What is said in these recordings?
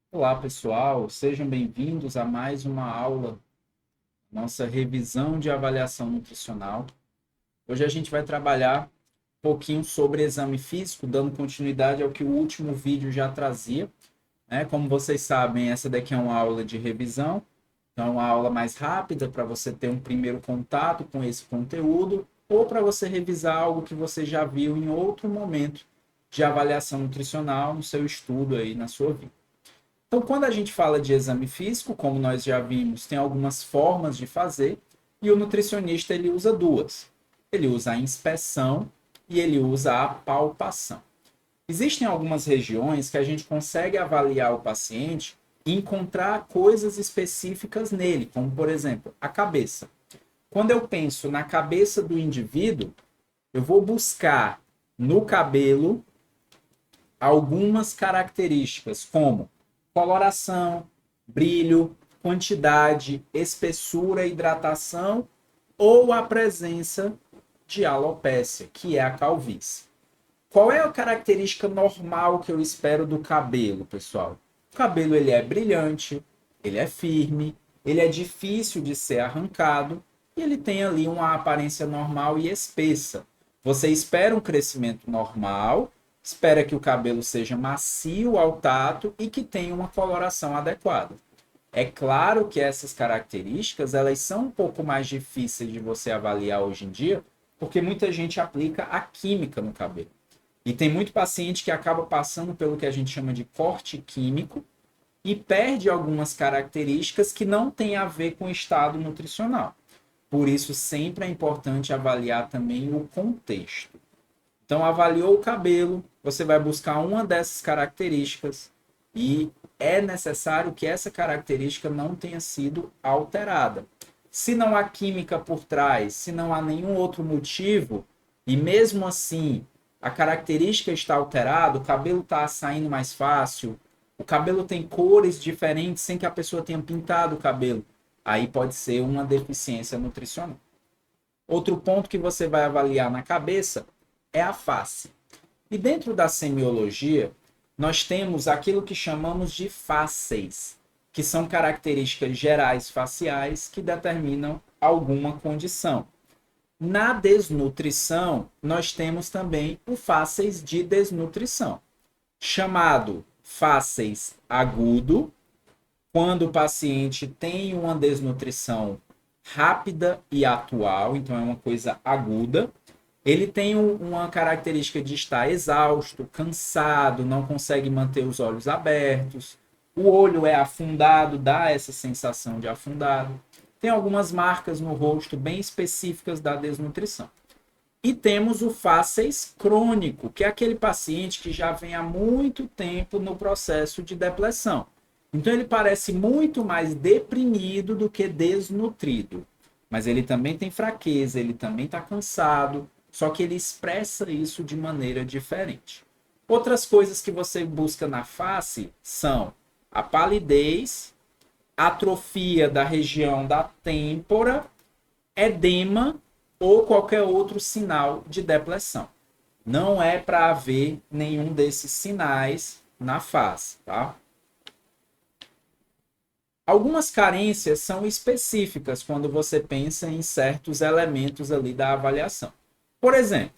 Olá, pessoal, sejam bem-vindos a mais uma aula, nossa revisão de avaliação nutricional. Hoje a gente vai trabalhar um pouquinho sobre exame físico, dando continuidade ao que o último vídeo já trazia, né? Como vocês sabem, essa daqui é uma aula de revisão, então é uma aula mais rápida para você ter um primeiro contato com esse conteúdo ou para você revisar algo que você já viu em outro momento de avaliação nutricional no seu estudo aí na sua vida. Então, quando a gente fala de exame físico, como nós já vimos, tem algumas formas de fazer, e o nutricionista ele usa duas. Ele usa a inspeção e ele usa a palpação. Existem algumas regiões que a gente consegue avaliar o paciente e encontrar coisas específicas nele, como por exemplo, a cabeça. Quando eu penso na cabeça do indivíduo, eu vou buscar no cabelo algumas características, como coloração, brilho, quantidade, espessura, hidratação ou a presença de alopécia, que é a calvície. Qual é a característica normal que eu espero do cabelo, pessoal? O cabelo ele é brilhante, ele é firme, ele é difícil de ser arrancado e ele tem ali uma aparência normal e espessa. Você espera um crescimento normal, espera que o cabelo seja macio ao tato e que tenha uma coloração adequada. É claro que essas características elas são um pouco mais difíceis de você avaliar hoje em dia, porque muita gente aplica a química no cabelo. E tem muito paciente que acaba passando pelo que a gente chama de corte químico e perde algumas características que não têm a ver com o estado nutricional. Por isso, sempre é importante avaliar também o contexto. Então, avaliou o cabelo, você vai buscar uma dessas características e é necessário que essa característica não tenha sido alterada. Se não há química por trás, se não há nenhum outro motivo, e mesmo assim a característica está alterada, o cabelo está saindo mais fácil, o cabelo tem cores diferentes sem que a pessoa tenha pintado o cabelo, aí pode ser uma deficiência nutricional. Outro ponto que você vai avaliar na cabeça é a face. E dentro da semiologia, nós temos aquilo que chamamos de fásceis, que são características gerais faciais que determinam alguma condição. Na desnutrição, nós temos também o fásceis de desnutrição, chamado fásceis agudo, quando o paciente tem uma desnutrição rápida e atual, então é uma coisa aguda. Ele tem uma característica de estar exausto, cansado, não consegue manter os olhos abertos, o olho é afundado, dá essa sensação de afundado. Tem algumas marcas no rosto bem específicas da desnutrição. E temos o fáceis crônico, que é aquele paciente que já vem há muito tempo no processo de depressão. Então ele parece muito mais deprimido do que desnutrido. Mas ele também tem fraqueza, ele também está cansado, só que ele expressa isso de maneira diferente. Outras coisas que você busca na face são a palidez, atrofia da região da têmpora, edema ou qualquer outro sinal de depressão. Não é para haver nenhum desses sinais na face, tá? Algumas carências são específicas quando você pensa em certos elementos ali da avaliação. Por exemplo,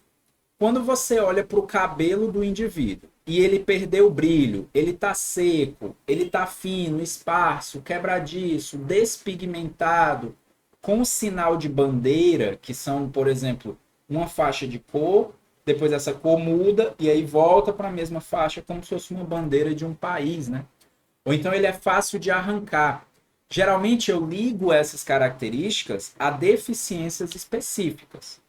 quando você olha para o cabelo do indivíduo e ele perdeu o brilho, ele está seco, ele está fino, esparso, quebradiço, despigmentado, com sinal de bandeira, que são, por exemplo, uma faixa de cor, depois essa cor muda e aí volta para a mesma faixa, como se fosse uma bandeira de um país, né? Ou então ele é fácil de arrancar. Geralmente eu ligo essas características a deficiências específicas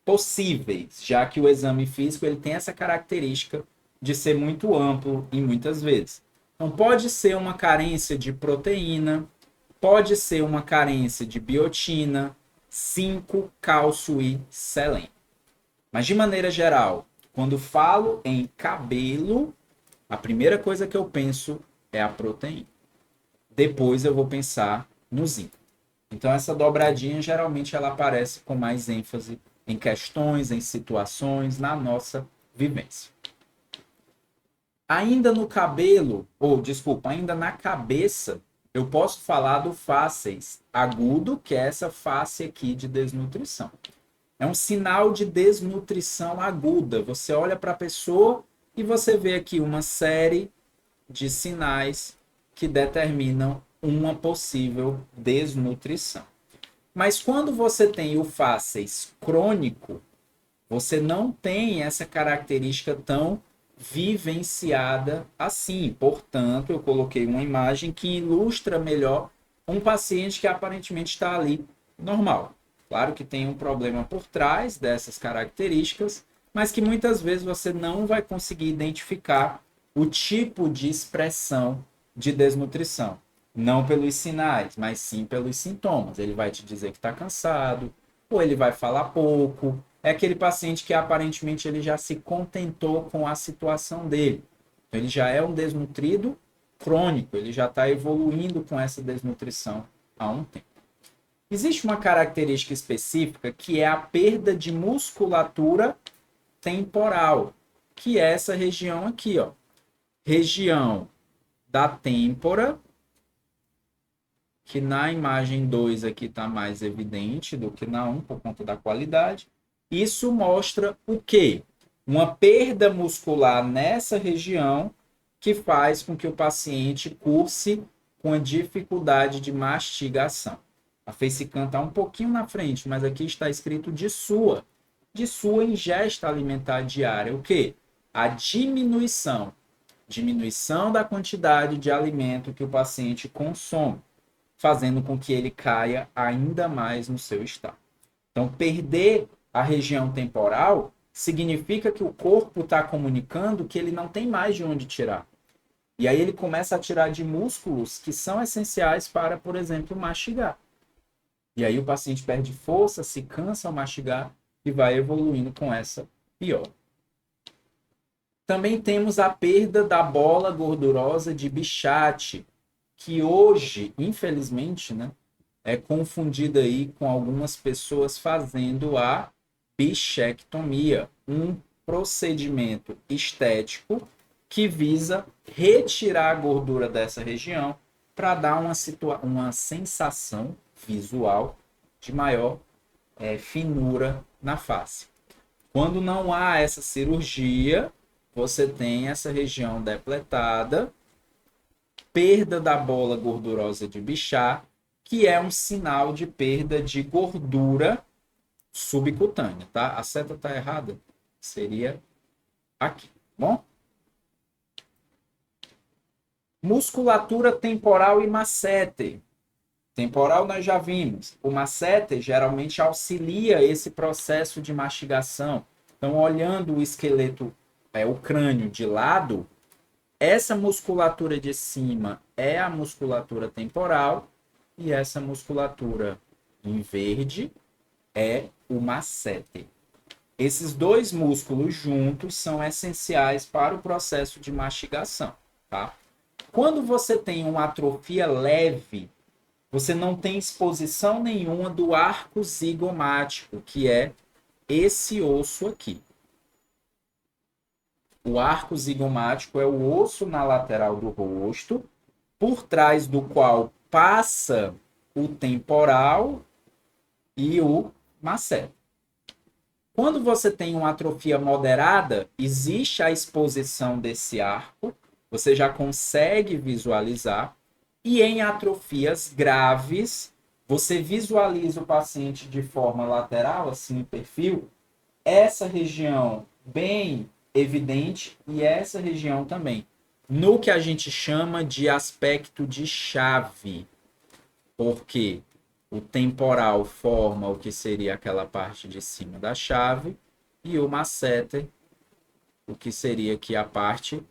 possíveis, já que o exame físico ele tem essa característica de ser muito amplo e muitas vezes. Então pode ser uma carência de proteína, pode ser uma carência de biotina, zinco, cálcio e selênio. Mas de maneira geral, quando falo em cabelo, a primeira coisa que eu penso é a proteína. Depois eu vou pensar no zinco. Então essa dobradinha geralmente ela aparece com mais ênfase em questões, em situações, na nossa vivência. Ainda no cabelo, ou desculpa, ainda na cabeça, eu posso falar do fáceis agudo, que é essa face aqui de desnutrição. É um sinal de desnutrição aguda. Você olha para a pessoa e você vê aqui uma série de sinais que determinam uma possível desnutrição. Mas quando você tem o fáceis crônico, você não tem essa característica tão vivenciada assim. Portanto, eu coloquei uma imagem que ilustra melhor um paciente que aparentemente está ali normal. Claro que tem um problema por trás dessas características, mas que muitas vezes você não vai conseguir identificar o tipo de expressão de desnutrição. Não pelos sinais, mas sim pelos sintomas. Ele vai te dizer que está cansado, ou ele vai falar pouco. É aquele paciente que aparentemente ele já se contentou com a situação dele. Então, ele já é um desnutrido crônico, ele já está evoluindo com essa desnutrição há um tempo. Existe uma característica específica que é a perda de musculatura temporal, que é essa região aqui, ó. Região da têmpora, que na imagem 2 aqui está mais evidente do que na 1 por conta da qualidade. Isso mostra o quê? Uma perda muscular nessa região que faz com que o paciente curse com a dificuldade de mastigação. A facecam está um pouquinho na frente, mas aqui está escrito de sua ingesta alimentar diária. O quê? A diminuição da quantidade de alimento que o paciente consome, fazendo com que ele caia ainda mais no seu estado. Então, perder a região temporal significa que o corpo está comunicando que ele não tem mais de onde tirar. E aí ele começa a tirar de músculos que são essenciais para, por exemplo, mastigar. E aí o paciente perde força, se cansa ao mastigar e vai evoluindo com essa pior. Também temos a perda da bola gordurosa de Bichat, que hoje, infelizmente, né, é confundida aí com algumas pessoas fazendo a bichectomia, um procedimento estético que visa retirar a gordura dessa região para dar uma sensação visual de maior finura na face. Quando não há essa cirurgia, você tem essa região depletada, perda da bola gordurosa de Bichat, que é um sinal de perda de gordura subcutânea, tá? A seta está errada, seria aqui, bom? Musculatura temporal e masseter. Temporal nós já vimos. O masseter geralmente auxilia esse processo de mastigação. Então, olhando o esqueleto, o crânio de lado, essa musculatura de cima é a musculatura temporal e essa musculatura em verde é o masseter. Esses dois músculos juntos são essenciais para o processo de mastigação, tá? Quando você tem uma atrofia leve, você não tem exposição nenhuma do arco zigomático, que é esse osso aqui. O arco zigomático é o osso na lateral do rosto, por trás do qual passa o temporal e o masseter. Quando você tem uma atrofia moderada, existe a exposição desse arco, você já consegue visualizar, e em atrofias graves, você visualiza o paciente de forma lateral, assim, em perfil, essa região bem evidente e essa região também, no que a gente chama de aspecto de chave, porque o temporal forma o que seria aquela parte de cima da chave e o masseter, o que seria aqui a parte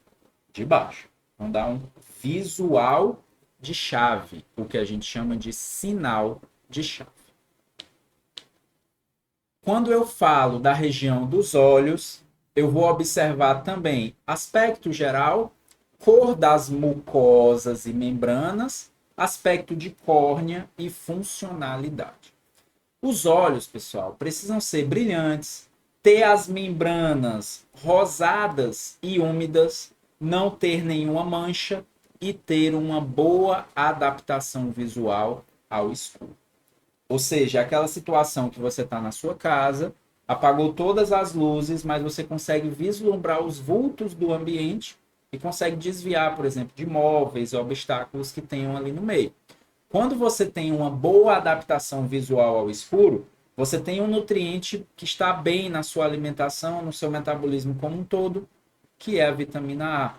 de baixo. Então dá um visual de chave, o que a gente chama de sinal de chave. Quando eu falo da região dos olhos, eu vou observar também aspecto geral, cor das mucosas e membranas, aspecto de córnea e funcionalidade. Os olhos, pessoal, precisam ser brilhantes, ter as membranas rosadas e úmidas, não ter nenhuma mancha e ter uma boa adaptação visual ao escuro. Ou seja, aquela situação que você está na sua casa, apagou todas as luzes, mas você consegue vislumbrar os vultos do ambiente e consegue desviar, por exemplo, de móveis ou obstáculos que tenham ali no meio. Quando você tem uma boa adaptação visual ao escuro, você tem um nutriente que está bem na sua alimentação, no seu metabolismo como um todo, que é a vitamina A.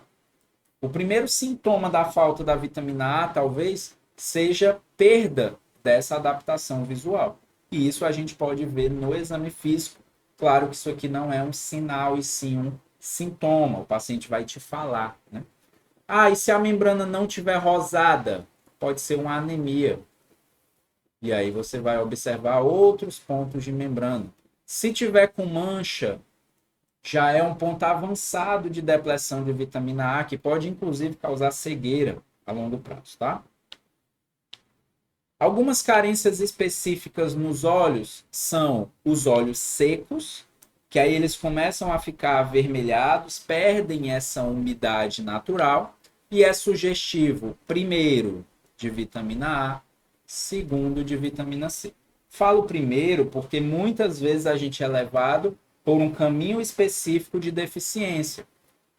O primeiro sintoma da falta da vitamina A, talvez, seja perda dessa adaptação visual. E isso a gente pode ver no exame físico. Claro que isso aqui não é um sinal, e sim um sintoma. O paciente vai te falar, né? Ah, e se a membrana não tiver rosada? Pode ser uma anemia. E aí você vai observar outros pontos de membrana. Se tiver com mancha, já é um ponto avançado de depressão de vitamina A, que pode inclusive causar cegueira a longo prazo, tá? Algumas carências específicas nos olhos são os olhos secos, que aí eles começam a ficar avermelhados, perdem essa umidade natural, e é sugestivo, primeiro, de vitamina A, segundo, de vitamina C. Falo primeiro porque muitas vezes a gente é levado por um caminho específico de deficiência.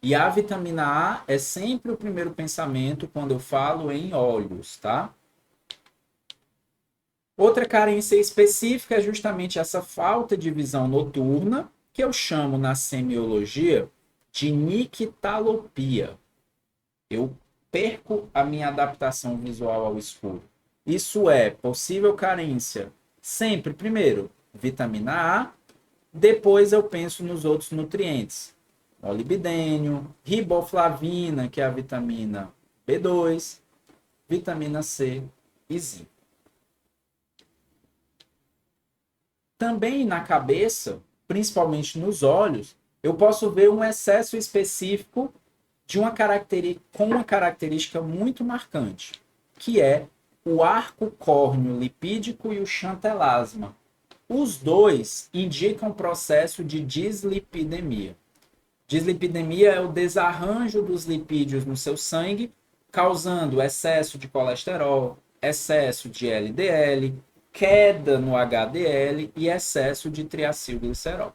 E a vitamina A é sempre o primeiro pensamento quando eu falo em olhos, tá? Outra carência específica é justamente essa falta de visão noturna, que eu chamo na semiologia de nictalopia. Eu perco a minha adaptação visual ao escuro. Isso é possível carência sempre, primeiro, vitamina A, depois eu penso nos outros nutrientes. Molibdênio, riboflavina, que é a vitamina B2, vitamina C e zinco. Também na cabeça, principalmente nos olhos, eu posso ver um excesso específico de com uma característica muito marcante, que é o arco córneo lipídico e o xantelasma. Os dois indicam processo de dislipidemia. Dislipidemia é o desarranjo dos lipídios no seu sangue, causando excesso de colesterol, excesso de LDL, queda no HDL e excesso de triacilglicerol.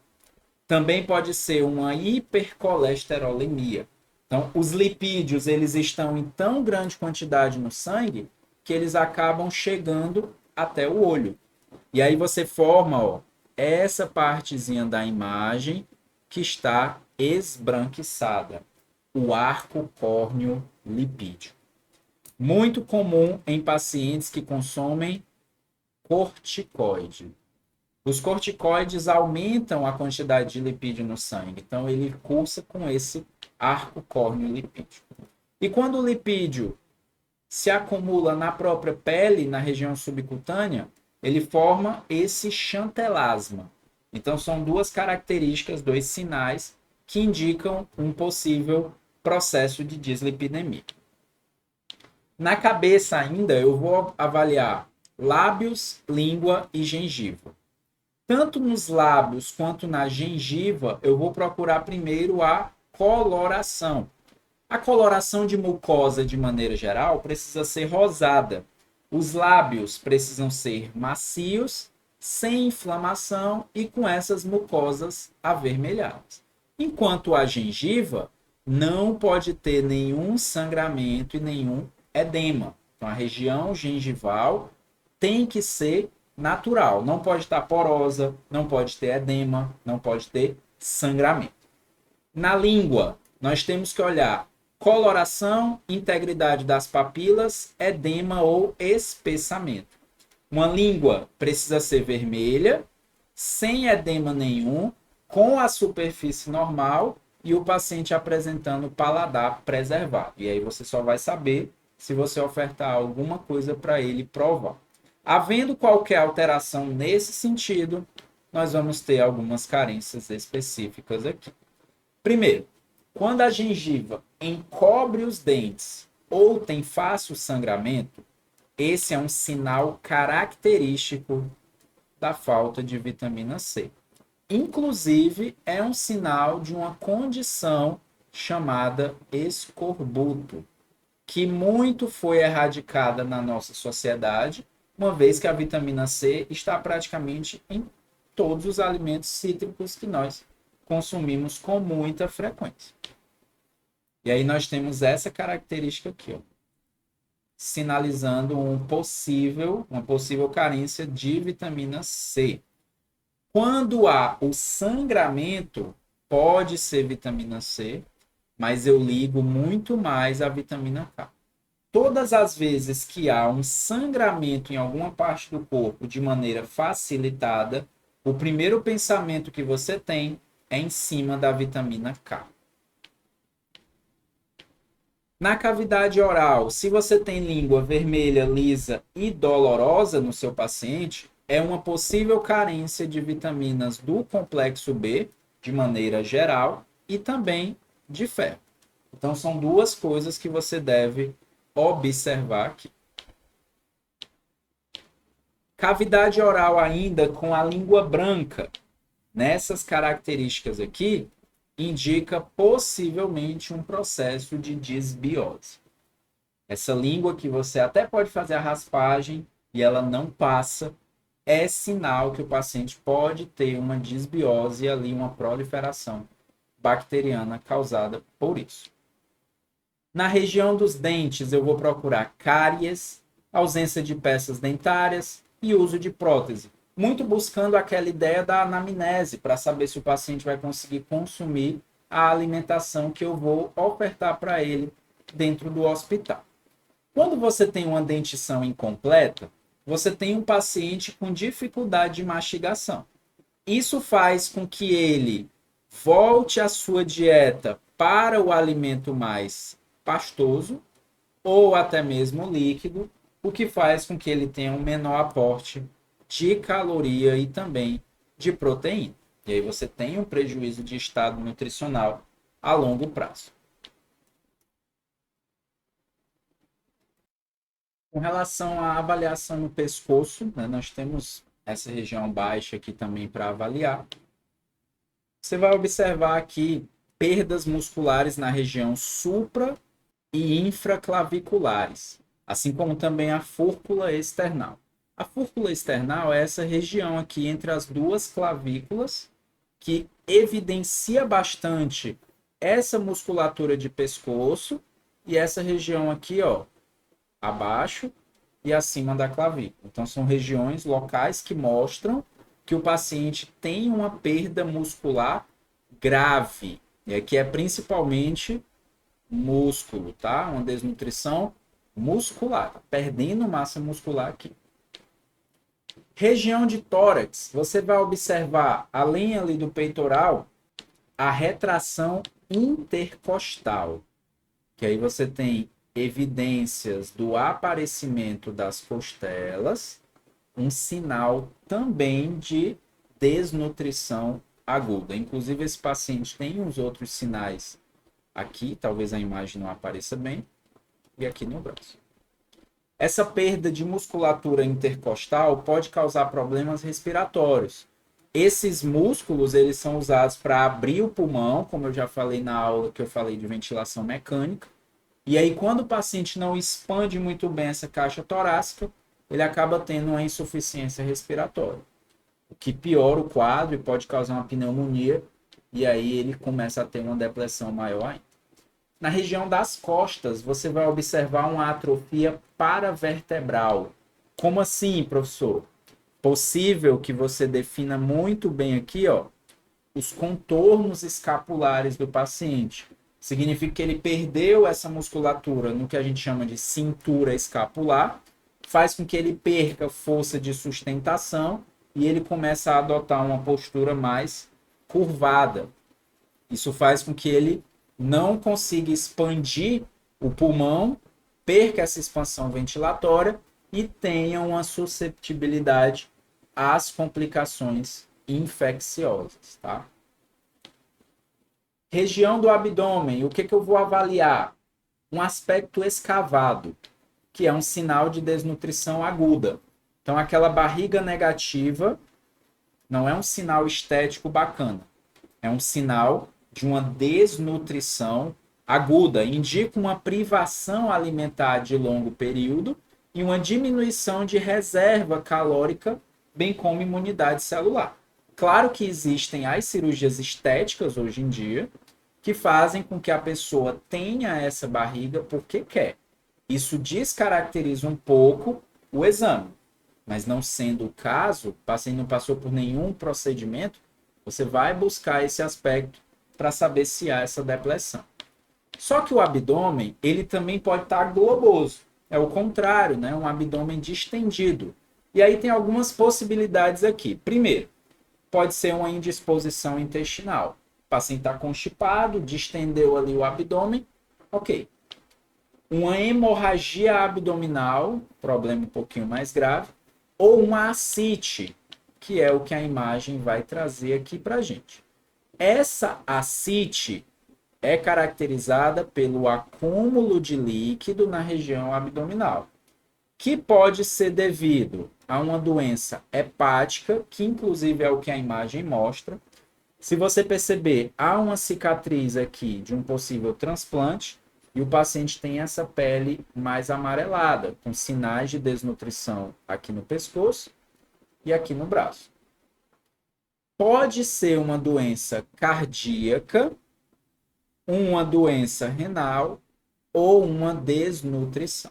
Também pode ser uma hipercolesterolemia. Então, os lipídios eles estão em tão grande quantidade no sangue que eles acabam chegando até o olho. E aí você forma, essa partezinha da imagem que está esbranquiçada, o arco córneo lipídico. Muito comum em pacientes que consomem corticoide. Os corticoides aumentam a quantidade de lipídio no sangue, então ele cursa com esse arco córneo lipídico. E quando o lipídio se acumula na própria pele, na região subcutânea, ele forma esse xantelasma. Então são duas características, dois sinais que indicam um possível processo de dislipidemia. Na cabeça ainda, eu vou avaliar lábios, língua e gengiva. Tanto nos lábios quanto na gengiva, eu vou procurar primeiro a coloração. A coloração de mucosa, de maneira geral, precisa ser rosada. Os lábios precisam ser macios, sem inflamação e com essas mucosas avermelhadas. Enquanto a gengiva não pode ter nenhum sangramento e nenhum edema. Então, a região gengival tem que ser natural. Não pode estar porosa, não pode ter edema, não pode ter sangramento. Na língua, nós temos que olhar coloração, integridade das papilas, edema ou espessamento. Uma língua precisa ser vermelha, sem edema nenhum, com a superfície normal e o paciente apresentando paladar preservado. E aí você só vai saber se você ofertar alguma coisa para ele provar. Havendo qualquer alteração nesse sentido, nós vamos ter algumas carências específicas aqui. Primeiro, quando a gengiva encobre os dentes ou tem fácil sangramento, esse é um sinal característico da falta de vitamina C. Inclusive, é um sinal de uma condição chamada escorbuto, que muito foi erradicada na nossa sociedade, uma vez que a vitamina C está praticamente em todos os alimentos cítricos que nós consumimos com muita frequência. E aí nós temos essa característica aqui, ó, sinalizando uma possível carência de vitamina C. Quando há o sangramento, pode ser vitamina C, mas eu ligo muito mais a vitamina K. Todas as vezes que há um sangramento em alguma parte do corpo de maneira facilitada, o primeiro pensamento que você tem é em cima da vitamina K. Na cavidade oral, se você tem língua vermelha, lisa e dolorosa no seu paciente, é uma possível carência de vitaminas do complexo B, de maneira geral, e também de ferro. Então, são duas coisas que você deve observar aqui. Cavidade oral ainda com a língua branca, nessas características aqui, indica possivelmente um processo de disbiose. Essa língua que você até pode fazer a raspagem e ela não passa, é sinal que o paciente pode ter uma disbiose ali, uma proliferação bacteriana causada por isso. Na região dos dentes, eu vou procurar cáries, ausência de peças dentárias e uso de prótese. Muito buscando aquela ideia da anamnese, para saber se o paciente vai conseguir consumir a alimentação que eu vou ofertar para ele dentro do hospital. Quando você tem uma dentição incompleta, você tem um paciente com dificuldade de mastigação. Isso faz com que ele volte a sua dieta para o alimento mais pastoso ou até mesmo líquido, o que faz com que ele tenha um menor aporte de caloria e também de proteína. E aí você tem um prejuízo de estado nutricional a longo prazo. Com relação à avaliação no pescoço, né, nós temos essa região baixa aqui também para avaliar. Você vai observar aqui perdas musculares na região supra e infraclaviculares, assim como também a fúrcula external. A fúrcula external é essa região aqui entre as duas clavículas que evidencia bastante essa musculatura de pescoço e essa região aqui, ó, abaixo e acima da clavícula. Então são regiões locais que mostram que o paciente tem uma perda muscular grave, e aqui é principalmente músculo, tá? Uma desnutrição muscular, perdendo massa muscular aqui. Região de tórax, você vai observar, além ali do peitoral, a retração intercostal, que aí você tem evidências do aparecimento das costelas, um sinal também de desnutrição aguda. Inclusive, esse paciente tem uns outros sinais aqui, talvez a imagem não apareça bem, e aqui no braço. Essa perda de musculatura intercostal pode causar problemas respiratórios. Esses músculos, eles são usados para abrir o pulmão, como eu já falei na aula que eu falei de ventilação mecânica. E aí, quando o paciente não expande muito bem essa caixa torácica, ele acaba tendo uma insuficiência respiratória, o que piora o quadro e pode causar uma pneumonia, e aí ele começa a ter uma depressão maior ainda. Na região das costas, você vai observar uma atrofia paravertebral. Como assim, professor? Possível que você defina muito bem aqui, ó, os contornos escapulares do paciente. Significa que ele perdeu essa musculatura no que a gente chama de cintura escapular, faz com que ele perca força de sustentação e ele começa a adotar uma postura mais curvada. Isso faz com que ele não consiga expandir o pulmão, perca essa expansão ventilatória e tenha uma susceptibilidade às complicações infecciosas, tá? Região do abdômen, o que eu vou avaliar? Um aspecto escavado, que é um sinal de desnutrição aguda. Então, aquela barriga negativa não é um sinal estético bacana. É um sinal de uma desnutrição aguda, indica uma privação alimentar de longo período e uma diminuição de reserva calórica, bem como imunidade celular. Claro que existem as cirurgias estéticas hoje em dia, que fazem com que a pessoa tenha essa barriga porque quer. Isso descaracteriza um pouco o exame, mas não sendo o caso, o paciente não passou por nenhum procedimento, você vai buscar esse aspecto para saber se há essa depressão. Só que o abdômen, ele também pode estar globoso. É o contrário, né? Um abdômen distendido. E aí tem algumas possibilidades aqui. Primeiro, pode ser uma indisposição intestinal. O paciente está constipado, distendeu ali o abdômen, ok. Uma hemorragia abdominal, problema um pouquinho mais grave, ou uma ascite, que é o que a imagem vai trazer aqui para a gente. Essa ascite é caracterizada pelo acúmulo de líquido na região abdominal, que pode ser devido a uma doença hepática, que inclusive é o que a imagem mostra. Se você perceber, há uma cicatriz aqui de um possível transplante e o paciente tem essa pele mais amarelada, com sinais de desnutrição aqui no pescoço e aqui no braço. Pode ser uma doença cardíaca, uma doença renal ou uma desnutrição.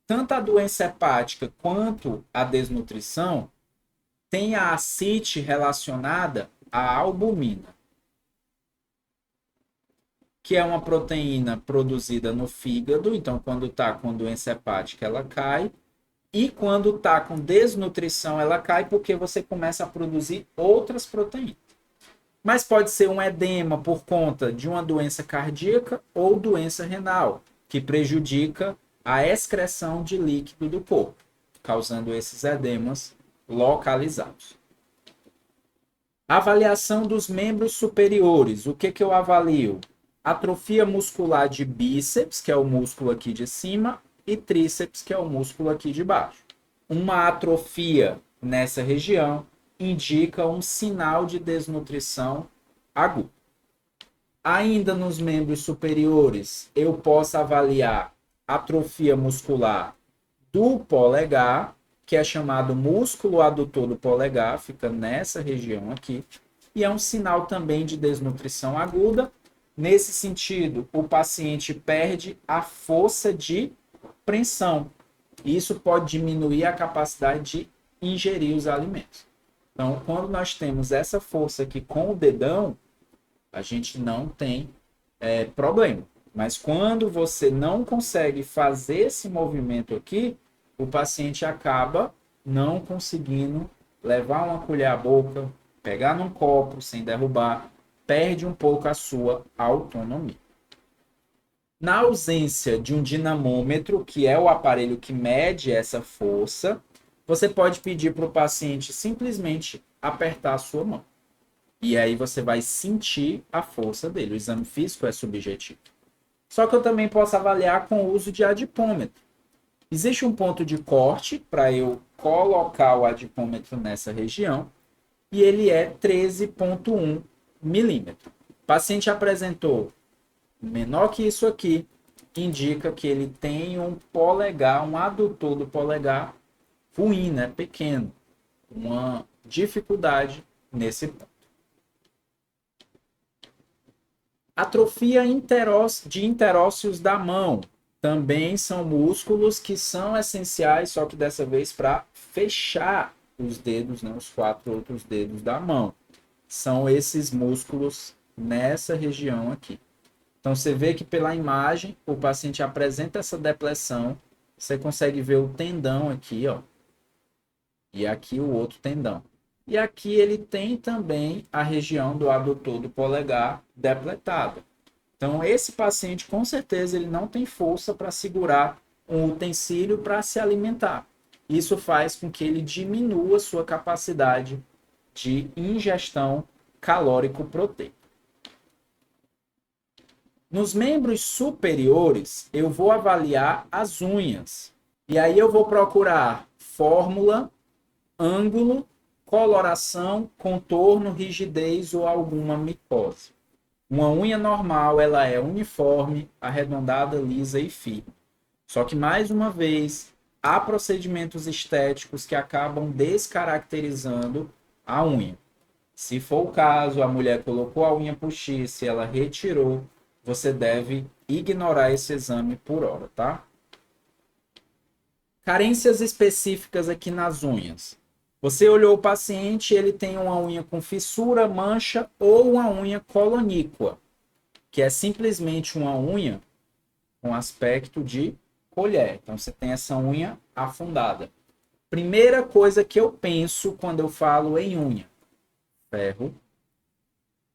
Tanto a doença hepática quanto a desnutrição tem a ascite relacionada à albumina, que é uma proteína produzida no fígado. Então, quando está com doença hepática, ela cai. E quando está com desnutrição, ela cai porque você começa a produzir outras proteínas. Mas pode ser um edema por conta de uma doença cardíaca ou doença renal, que prejudica a excreção de líquido do corpo, causando esses edemas localizados. Avaliação dos membros superiores. O que eu avalio? Atrofia muscular de bíceps, que é o músculo aqui de cima, e tríceps, que é o músculo aqui de baixo. Uma atrofia nessa região indica um sinal de desnutrição aguda. Ainda nos membros superiores, eu posso avaliar atrofia muscular do polegar, que é chamado músculo adutor do polegar, fica nessa região aqui, e é um sinal também de desnutrição aguda. Nesse sentido, o paciente perde a força de preensão. Isso pode diminuir a capacidade de ingerir os alimentos. Então, quando nós temos essa força aqui com o dedão, a gente não tem problema. Mas quando você não consegue fazer esse movimento aqui, o paciente acaba não conseguindo levar uma colher à boca, pegar num copo sem derrubar, perde um pouco a sua autonomia. Na ausência de um dinamômetro, que é o aparelho que mede essa força, você pode pedir para o paciente simplesmente apertar a sua mão. E aí você vai sentir a força dele. O exame físico é subjetivo. Só que eu também posso avaliar com o uso de adipômetro. Existe um ponto de corte para eu colocar o adipômetro nessa região e ele é 13,1 milímetro. O paciente apresentou menor que isso aqui, indica que ele tem um polegar, um adutor do polegar ruim, né? Pequeno. Uma dificuldade nesse ponto. Atrofia de interósseos da mão. Também são músculos que são essenciais, só que dessa vez para fechar os dedos, né, os 4 outros dedos da mão. São esses músculos nessa região aqui. Então, você vê que pela imagem, o paciente apresenta essa depressão. Você consegue ver o tendão aqui, ó. E aqui o outro tendão. E aqui ele tem também a região do adutor do polegar depletada. Então, esse paciente, com certeza, ele não tem força para segurar um utensílio para se alimentar. Isso faz com que ele diminua sua capacidade de ingestão calórico-proteica. Nos membros superiores, eu vou avaliar as unhas. E aí eu vou procurar fórmula, ângulo, coloração, contorno, rigidez ou alguma micose. Uma unha normal, ela é uniforme, arredondada, lisa e firme. Só que, mais uma vez, há procedimentos estéticos que acabam descaracterizando a unha. Se for o caso, a mulher colocou a unha postiça e ela retirou, você deve ignorar esse exame por hora, tá? Carências específicas aqui nas unhas. Você olhou o paciente, ele tem uma unha com fissura, mancha ou uma unha colonícua, que é simplesmente uma unha com aspecto de colher. Então você tem essa unha afundada. Primeira coisa que eu penso quando eu falo em unha: ferro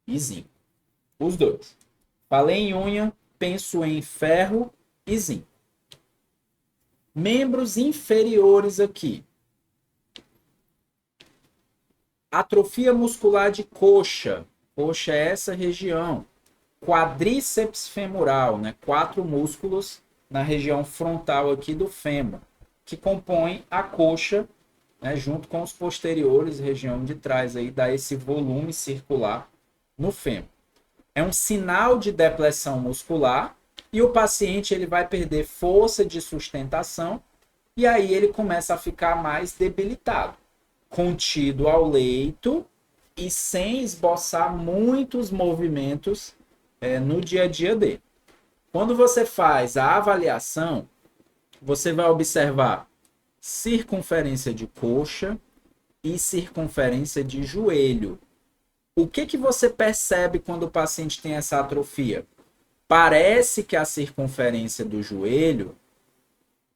e zinco. Os dois. Falei em unha, penso em ferro e zinco. Membros inferiores aqui. Atrofia muscular de coxa. Coxa é essa região. Quadríceps femoral, né? 4 músculos na região frontal aqui do fêmur, que compõem a coxa, né? Junto com os posteriores, região de trás aí, dá esse volume circular no fêmur. É um sinal de depressão muscular e o paciente ele vai perder força de sustentação e aí ele começa a ficar mais debilitado, contido ao leito e sem esboçar muitos movimentos no dia a dia dele. Quando você faz a avaliação, você vai observar circunferência de coxa e circunferência de joelho. O que você percebe quando o paciente tem essa atrofia? Parece que a circunferência do joelho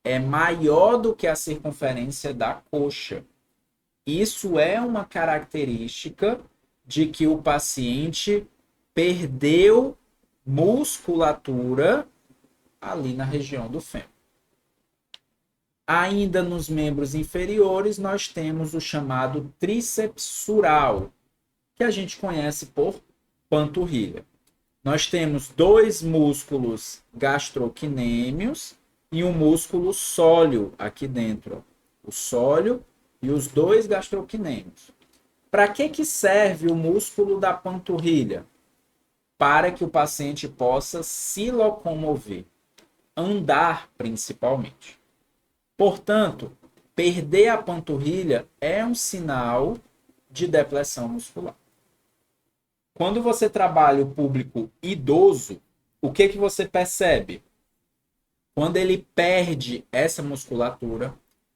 é maior do que a circunferência da coxa. Isso é uma característica de que o paciente perdeu musculatura ali na região do fêmur. Ainda nos membros inferiores, nós temos o chamado tríceps sural, que a gente conhece por panturrilha. Nós temos 2 músculos gastrocnêmios e um músculo sóleo aqui dentro. O sóleo e os 2 gastrocnêmios. Para que serve o músculo da panturrilha? Para que o paciente possa se locomover, andar principalmente. Portanto, perder a panturrilha é um sinal de depressão muscular. Quando você trabalha o público idoso, o que você percebe? Quando ele perde essa musculatura,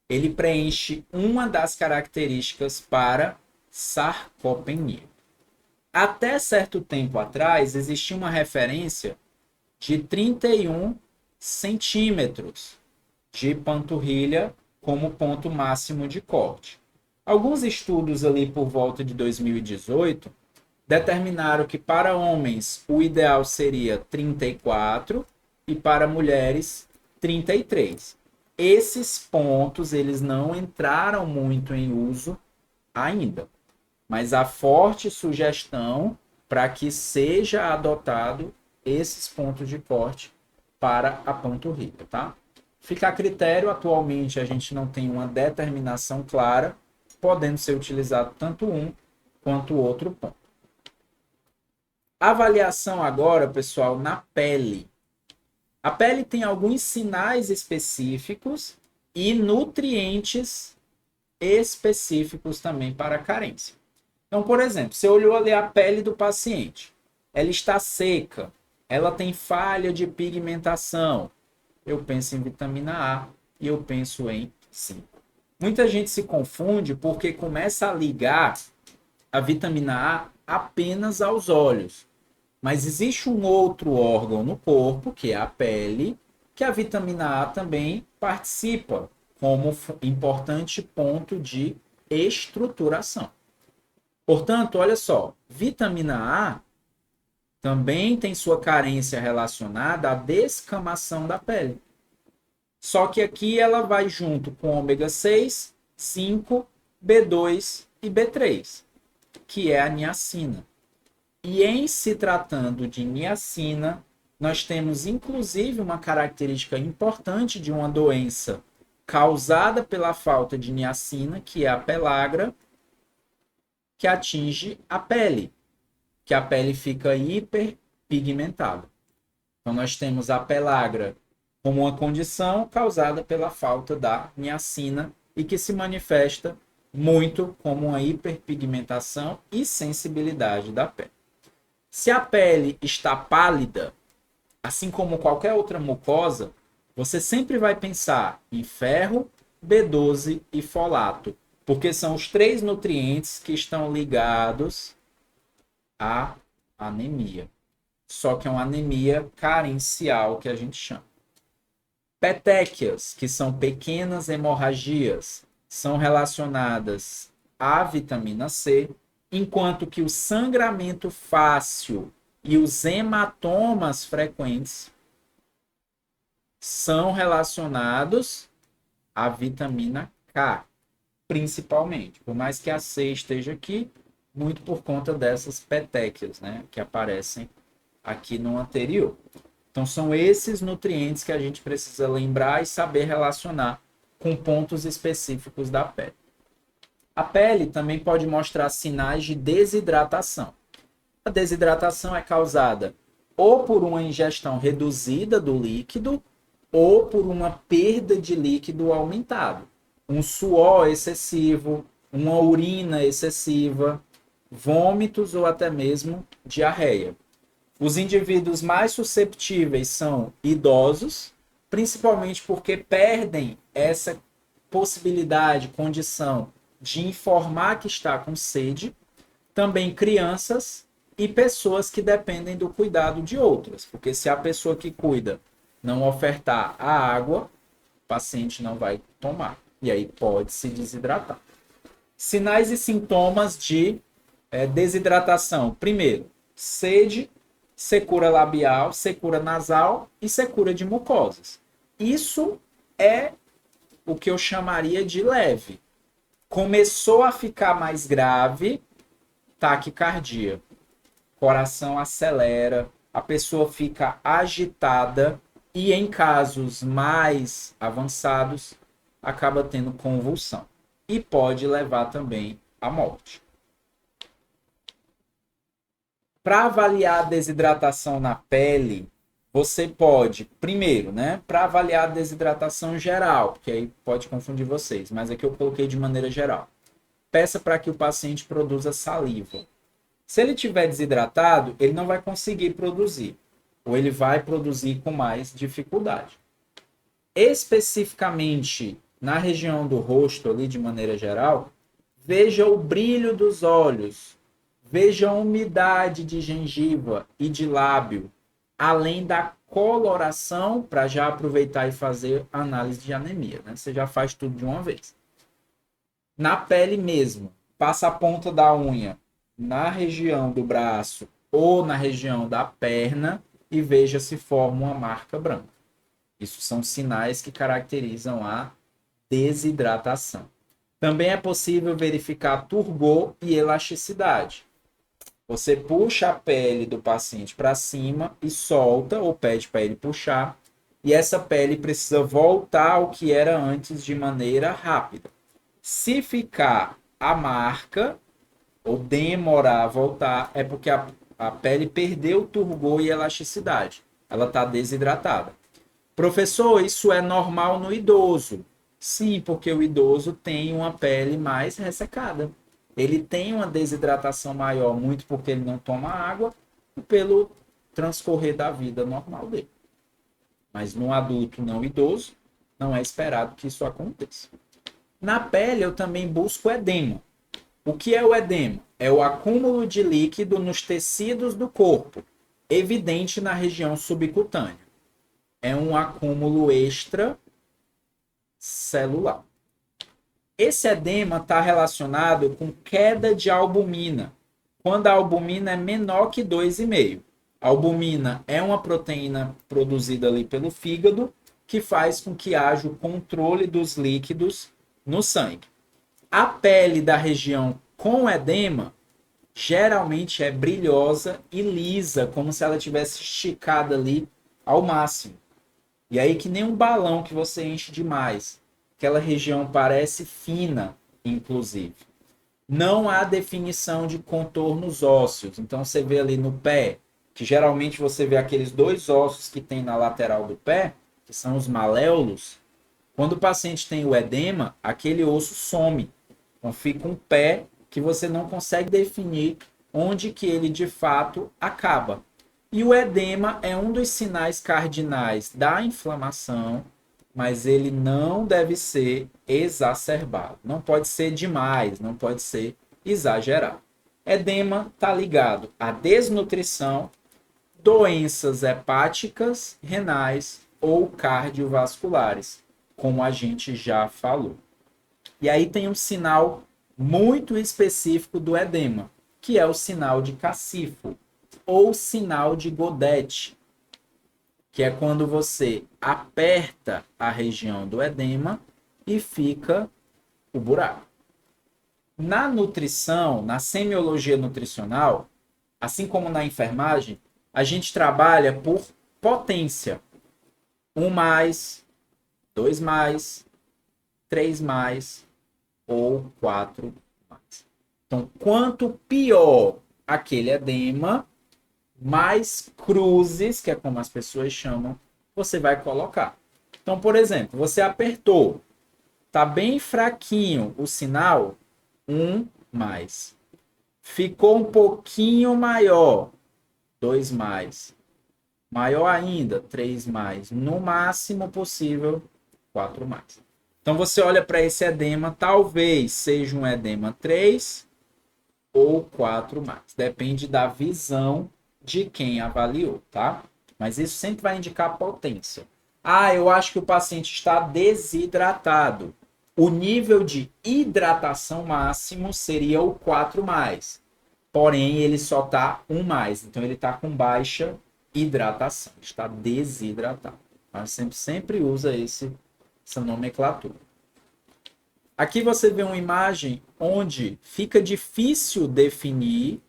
ele preenche uma das características para sarcopenia. Até certo tempo atrás, existia uma referência de 31 centímetros de panturrilha como ponto máximo de corte. Alguns estudos ali por volta de 2018 determinaram que para homens o ideal seria 34 e para mulheres 33. Esses pontos eles não entraram muito em uso ainda, mas há forte sugestão para que seja adotado esses pontos de corte para a panturrilha, tá? Fica a critério, atualmente a gente não tem uma determinação clara, podendo ser utilizado tanto um quanto o outro ponto. Avaliação agora, pessoal, na pele. A pele tem alguns sinais específicos e nutrientes específicos também para a carência. Então, por exemplo, você olhou ali a pele do paciente. Ela está seca, ela tem falha de pigmentação. Eu penso em vitamina A e eu penso em zinco. Muita gente se confunde porque começa a ligar a vitamina A apenas aos olhos. Mas existe um outro órgão no corpo, que é a pele, que a vitamina A também participa como importante ponto de estruturação. Portanto, olha só, vitamina A também tem sua carência relacionada à descamação da pele. Só que aqui ela vai junto com ômega 6, 5, B2 e B3, que é a niacina. E em se tratando de niacina, nós temos inclusive uma característica importante de uma doença causada pela falta de niacina, que é a pellagra, que atinge a pele, que a pele fica hiper pigmentada. Então, nós temos a pellagra como uma condição causada pela falta da niacina e que se manifesta muito como uma hiperpigmentação e sensibilidade da pele. Se a pele está pálida, assim como qualquer outra mucosa, você sempre vai pensar em ferro, B12 e folato, porque são os 3 nutrientes que estão ligados à anemia. Só que é uma anemia carencial que a gente chama. Petequias, que são pequenas hemorragias, são relacionadas à vitamina C, enquanto que o sangramento fácil e os hematomas frequentes são relacionados à vitamina K, principalmente. Por mais que a C esteja aqui, muito por conta dessas petequias, né, que aparecem aqui no anterior. Então, são esses nutrientes que a gente precisa lembrar e saber relacionar com pontos específicos da pele. A pele também pode mostrar sinais de desidratação. A desidratação é causada ou por uma ingestão reduzida do líquido ou por uma perda de líquido aumentado. Um suor excessivo, uma urina excessiva, vômitos ou até mesmo diarreia. Os indivíduos mais susceptíveis são idosos, principalmente porque perdem essa possibilidade, condição de informar que está com sede. Também crianças e pessoas que dependem do cuidado de outras, porque se a pessoa que cuida não ofertar a água, o paciente não vai tomar. E aí pode se desidratar. Sinais e sintomas de desidratação. Primeiro, sede, secura labial, secura nasal e secura de mucosas. Isso é o que eu chamaria de leve. Começou a ficar mais grave, taquicardia. Coração acelera, a pessoa fica agitada e, em casos mais avançados, acaba tendo convulsão. E pode levar também à morte. Para avaliar a desidratação na pele, você pode, primeiro, né, para avaliar a desidratação geral, porque aí pode confundir vocês, mas aqui eu coloquei de maneira geral. Peça para que o paciente produza saliva. Se ele estiver desidratado, ele não vai conseguir produzir, ou ele vai produzir com mais dificuldade. Especificamente na região do rosto, ali de maneira geral, veja o brilho dos olhos, veja a umidade de gengiva e de lábio, além da coloração, para já aproveitar e fazer análise de anemia, né? Você já faz tudo de uma vez. Na pele mesmo, passa a ponta da unha na região do braço ou na região da perna e veja se forma uma marca branca. Isso são sinais que caracterizam a desidratação. Também é possível verificar turgor e elasticidade. Você puxa a pele do paciente para cima e solta, ou pede para ele puxar, e essa pele precisa voltar ao que era antes de maneira rápida. Se ficar a marca, ou demorar a voltar, é porque a pele perdeu turgor e elasticidade. Ela está desidratada. Professor, isso é normal no idoso? Sim, porque o idoso tem uma pele mais ressecada. Ele tem uma desidratação maior, muito porque ele não toma água e pelo transcorrer da vida normal dele. Mas no adulto não idoso, não é esperado que isso aconteça. Na pele, eu também busco edema. O que é o edema? É o acúmulo de líquido nos tecidos do corpo, evidente na região subcutânea. É um acúmulo extracelular. Esse edema está relacionado com queda de albumina, quando a albumina é menor que 2,5. A albumina é uma proteína produzida ali pelo fígado que faz com que haja o controle dos líquidos no sangue. A pele da região com edema geralmente é brilhosa e lisa, como se ela tivesse esticada ali ao máximo. E aí que nem um balão que você enche demais. Aquela região parece fina, inclusive. Não há definição de contornos ósseos. Então, você vê ali no pé que geralmente você vê aqueles dois ossos que tem na lateral do pé, que são os maléolos. Quando o paciente tem o edema, aquele osso some. Então fica um pé que você não consegue definir onde que ele de fato acaba. E o edema é um dos sinais cardinais da inflamação, mas ele não deve ser exacerbado. Não pode ser demais, não pode ser exagerado. Edema está ligado à desnutrição, doenças hepáticas, renais ou cardiovasculares, como a gente já falou. E aí tem um sinal muito específico do edema, que é o sinal de Cacifo ou sinal de Godet, que é quando você aperta a região do edema e fica o buraco. Na nutrição, na semiologia nutricional, assim como na enfermagem, a gente trabalha por potência. 1 mais, 2 mais, 3 mais ou 4 mais. Então, quanto pior aquele edema, mais cruzes, que é como as pessoas chamam, você vai colocar. Então, por exemplo, você apertou, tá bem fraquinho o sinal, 1 mais. Ficou um pouquinho maior, 2 mais. Maior ainda, 3 mais. No máximo possível, 4 mais. Então você olha para esse edema, talvez seja um edema 3 ou 4 mais. Depende da visão de quem avaliou, tá? Mas isso sempre vai indicar potência. Ah, eu acho que o paciente está desidratado. O nível de hidratação máximo seria o 4 mais. Porém, ele só está 1 mais. Então, ele está com baixa hidratação. Está desidratado. A gente sempre usa essa nomenclatura. Aqui você vê uma imagem onde fica difícil definir,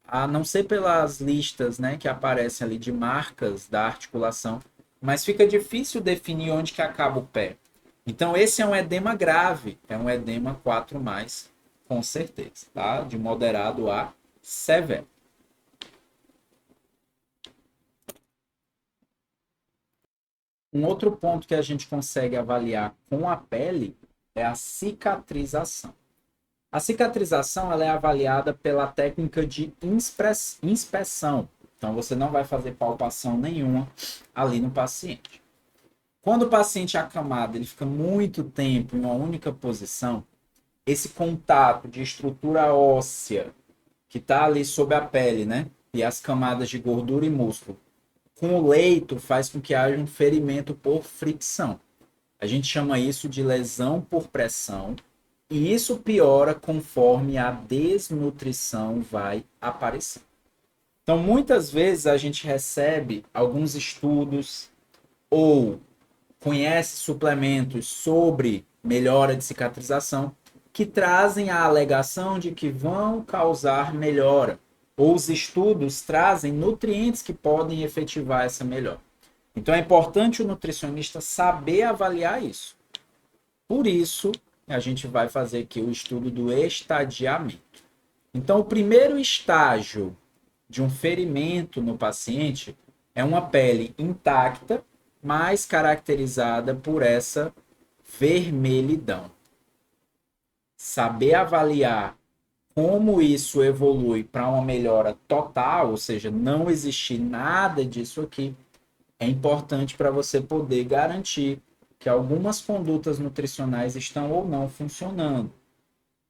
a não ser pelas listas, né, que aparecem ali de marcas da articulação, mas fica difícil definir onde que acaba o pé. Então, esse é um edema grave, é um edema 4 mais, com certeza, tá? De moderado a severo. Um outro ponto que a gente consegue avaliar com a pele é a cicatrização. A cicatrização ela é avaliada pela técnica de inspeção. Então, você não vai fazer palpação nenhuma ali no paciente. Quando o paciente é acamado, ele fica muito tempo em uma única posição, esse contato de estrutura óssea que está ali sob a pele, né? E as camadas de gordura e músculo, com o leito faz com que haja um ferimento por fricção. A gente chama isso de lesão por pressão, e isso piora conforme a desnutrição vai aparecer. Então, muitas vezes a gente recebe alguns estudos ou conhece suplementos sobre melhora de cicatrização que trazem a alegação de que vão causar melhora, ou os estudos trazem nutrientes que podem efetivar essa melhora. Então é importante o nutricionista saber avaliar isso. Por isso, a gente vai fazer aqui o estudo do estadiamento. Então, o primeiro estágio de um ferimento no paciente é uma pele intacta, mas caracterizada por essa vermelhidão. Saber avaliar como isso evolui para uma melhora total, ou seja, não existir nada disso aqui, é importante para você poder garantir que algumas condutas nutricionais estão ou não funcionando.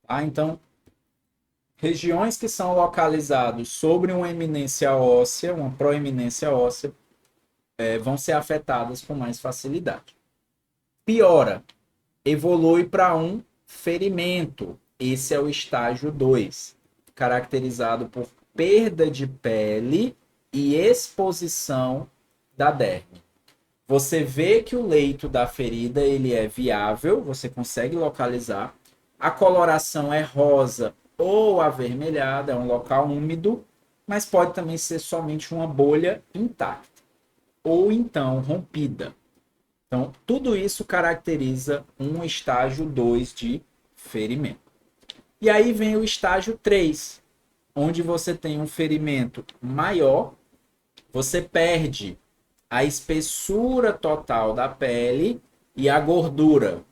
Tá? Então, regiões que são localizadas sobre uma eminência óssea, uma proeminência óssea, vão ser afetadas com mais facilidade. Piora, evolui para um ferimento. Esse é o estágio 2, caracterizado por perda de pele e exposição da derme. Você vê que o leito da ferida ele é viável, você consegue localizar. A coloração é rosa ou avermelhada, é um local úmido, mas pode também ser somente uma bolha intacta ou então rompida. Então, tudo isso caracteriza um estágio 2 de ferimento. E aí vem o estágio 3, onde você tem um ferimento maior, você perde a espessura total da pele e a gordura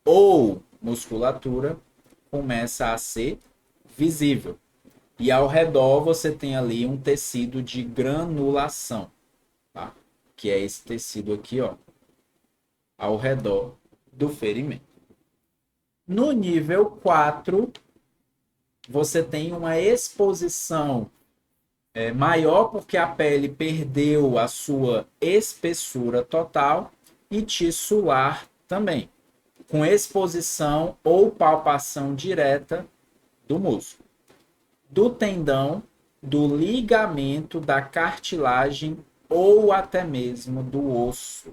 ou musculatura começa a ser visível. E ao redor você tem ali um tecido de granulação, tá? Que é esse tecido aqui, ó, ao redor do ferimento. No nível 4, você tem uma exposição maior porque a pele perdeu a sua espessura total e tissular também, com exposição ou palpação direta do músculo, do tendão, do ligamento, da cartilagem ou até mesmo do osso.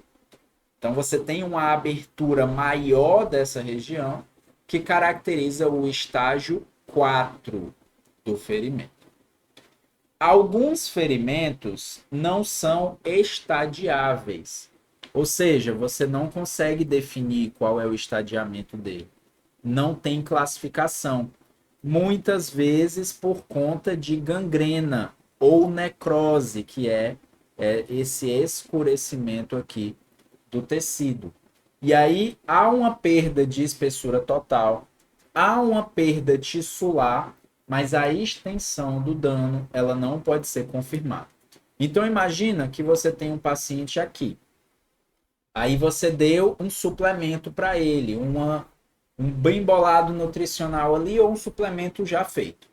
Então você tem uma abertura maior dessa região que caracteriza o estágio 4 do ferimento. Alguns ferimentos não são estadiáveis, ou seja, você não consegue definir qual é o estadiamento dele. Não tem classificação. Muitas vezes por conta de gangrena ou necrose, que é esse escurecimento aqui do tecido. E aí há uma perda de espessura total, há uma perda tissular, mas a extensão do dano ela não pode ser confirmada. Então imagina que você tem um paciente aqui. Aí você deu um suplemento para ele, um bem bolado nutricional ali ou um suplemento já feito.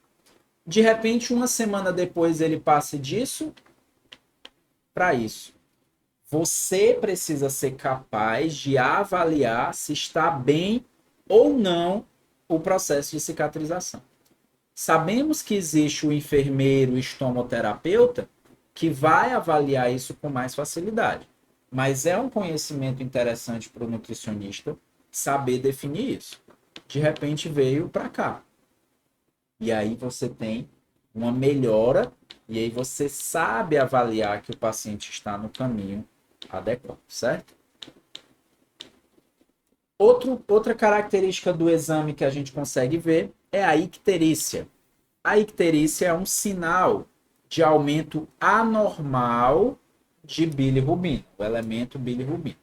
De repente, uma semana depois ele passa disso para isso. Você precisa ser capaz de avaliar se está bem ou não o processo de cicatrização. Sabemos que existe o enfermeiro estomoterapeuta que vai avaliar isso com mais facilidade. Mas é um conhecimento interessante para o nutricionista saber definir isso. De repente veio para cá. E aí você tem uma melhora e aí você sabe avaliar que o paciente está no caminho adequado, certo? Outra característica do exame que a gente consegue ver é a icterícia. A icterícia é um sinal de aumento anormal de bilirrubina, o elemento bilirrubina.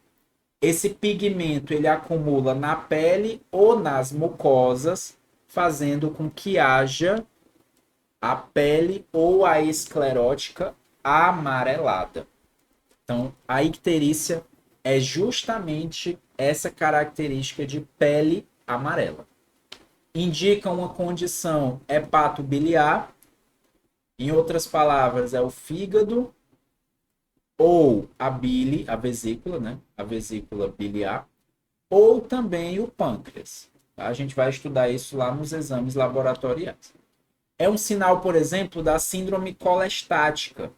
Esse pigmento ele acumula na pele ou nas mucosas, fazendo com que haja a pele ou a esclerótica amarelada. Então, a icterícia é justamente essa característica de pele amarela. Indica uma condição hepatobiliar, em outras palavras, é o fígado ou a bile, a vesícula, né? A vesícula biliar, ou também o pâncreas. Tá? A gente vai estudar isso lá nos exames laboratoriais. É um sinal, por exemplo, da síndrome colestática,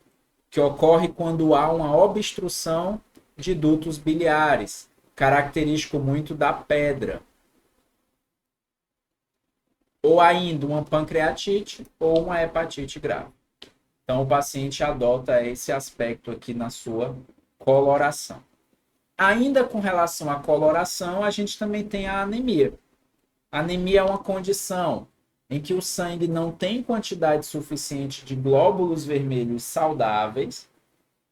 que ocorre quando há uma obstrução de dutos biliares, característico muito da pedra. Ou ainda uma pancreatite ou uma hepatite grave. Então, o paciente adota esse aspecto aqui na sua coloração. Ainda com relação à coloração, a gente também tem a anemia. A anemia é uma condição em que o sangue não tem quantidade suficiente de glóbulos vermelhos saudáveis.